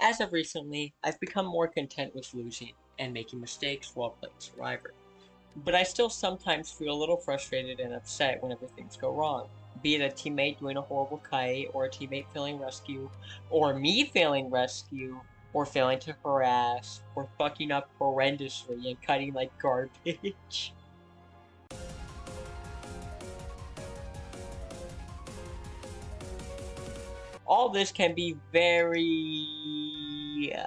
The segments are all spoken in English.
As of recently, I've become more content with losing and making mistakes while playing Survivor. But I still sometimes feel a little frustrated and upset whenever things go wrong. Be it a teammate doing a horrible kite, or a teammate failing rescue, or me failing rescue, or failing to harass, or fucking up horrendously and cutting like garbage. All this can be very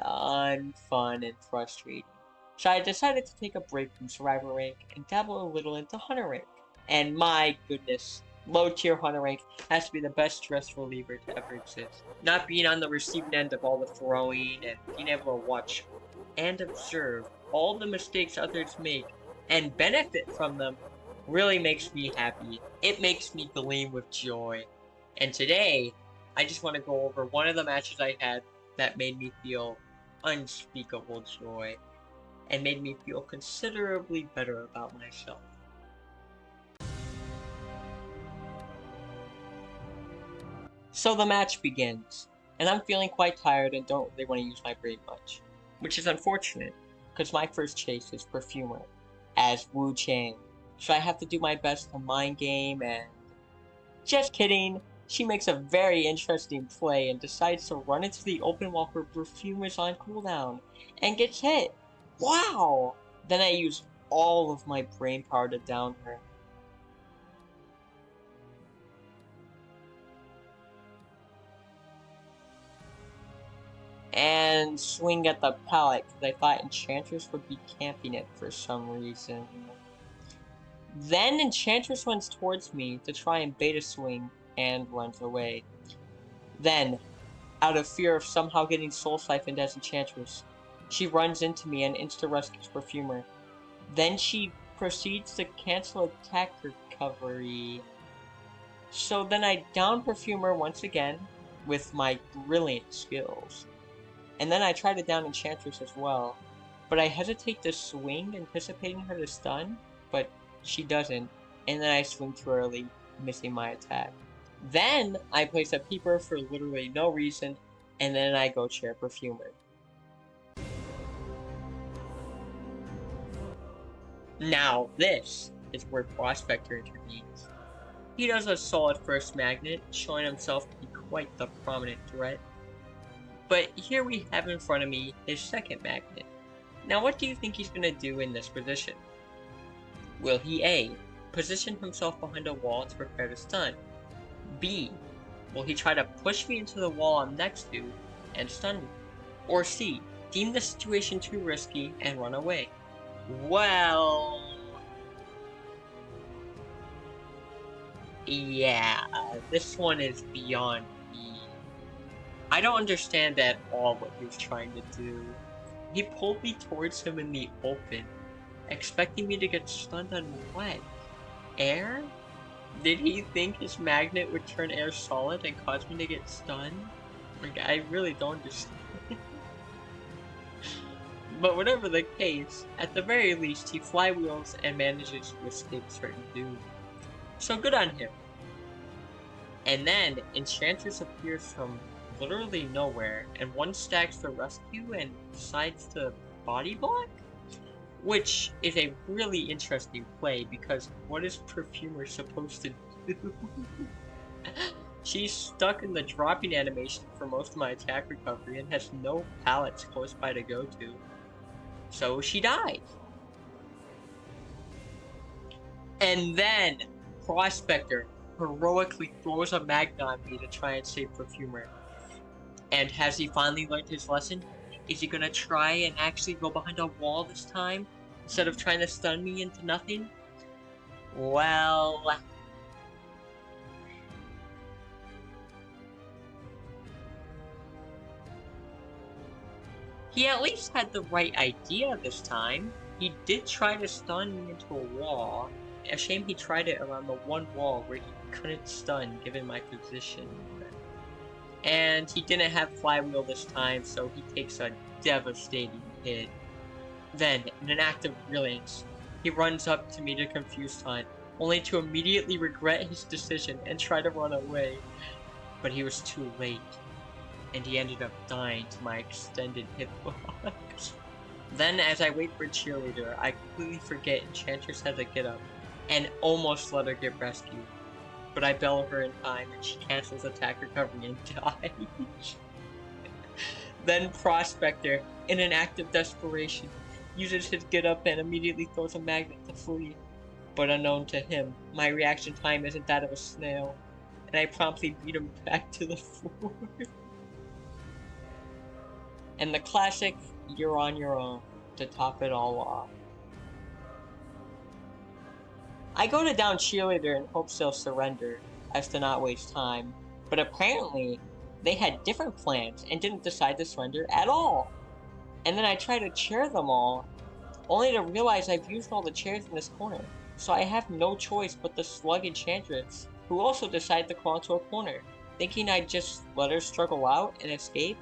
unfun and frustrating. So I decided to take a break from Survivor rank and dabble a little into Hunter rank. And my goodness, low tier Hunter rank has to be the best stress reliever to ever exist. Not being on the receiving end of all the throwing and being able to watch and observe all the mistakes others make and benefit from them really makes me happy. It makes me gleam with joy. And today, I just want to go over one of the matches I had that made me feel unspeakable joy and made me feel considerably better about myself. So the match begins, and I'm feeling quite tired and don't really want to use my brain much, which is unfortunate, because my first chase is Perfumer, as Wu Chang, so I have to do my best to mind game and... Just kidding! She makes a very interesting play and decides to run into the open while her Perfume is on cooldown, and gets hit! Wow! Then I use all of my brain power to down her. And swing at the pallet, because I thought Enchantress would be camping it for some reason. Then Enchantress runs towards me to try and bait a swing, and runs away. Then, out of fear of somehow getting soul siphoned as Enchantress, she runs into me and insta-rescues Perfumer. Then she proceeds to cancel attack recovery. So then I down Perfumer once again with my brilliant skills. And then I try to down Enchantress as well. But I hesitate to swing, anticipating her to stun, but she doesn't. And then I swing too early, missing my attack. Then I place a peeper for literally no reason, and then I go chair Perfumer. Now this is where Prospector intervenes. He does a solid first magnet, showing himself to be quite the prominent threat. But here we have in front of me his second magnet. Now what do you think he's going to do in this position? Will he A. position himself behind a wall to prepare to stun? B. Will he try to push me into the wall I'm next to and stun me? Or C. Deem the situation too risky and run away? Well... yeah, this one is beyond me. I don't understand at all what he was trying to do. He pulled me towards him in the open, expecting me to get stunned on what? Air? Did he think his magnet would turn air solid and cause me to get stunned? Like, I really don't understand. But whatever the case, at the very least, he flywheels and manages to escape certain doom. So good on him. And then, Enchantress appears from literally nowhere, and one stacks the rescue and decides to body block? Which is a really interesting play, because what is Perfumer supposed to do? She's stuck in the dropping animation for most of my attack recovery and has no pallets close by to go to. So she dies. And then Prospector heroically throws a magnet on me to try and save Perfumer. And has he finally learned his lesson? Is he gonna try and actually go behind a wall this time, instead of trying to stun me into nothing? Well... he at least had the right idea this time. He did try to stun me into a wall. A shame he tried it around the one wall where he couldn't stun given my position. And he didn't have flywheel this time, so he takes a devastating hit. Then, in an act of brilliance, he runs up to me to confuse Hunt, only to immediately regret his decision and try to run away. But he was too late. and he ended up dying to my extended hitbox. Then, as I wait for cheerleader, I completely forget Enchantress had to get up, and almost let her get rescued. But I bail her in time, and she cancels attack recovery and dies. Then Prospector, in an act of desperation, uses his get up and immediately throws a magnet to flee. But unknown to him, my reaction time isn't that of a snail, and I promptly beat him back to the floor. And the classic, you're on your own, to top it all off. I go to down cheerleader in hopes they'll surrender, as to not waste time, but apparently they had different plans and didn't decide to surrender at all. And then I try to chair them all, only to realize I've used all the chairs in this corner, so I have no choice but the slug Enchantress, who also decided to crawl into a corner, thinking I'd just let her struggle out and escape.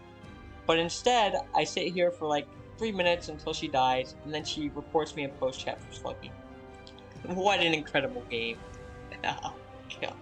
But instead, I sit here for like 3 minutes until she dies, and then she reports me in post-chat for slugging. What an incredible game. Oh, God.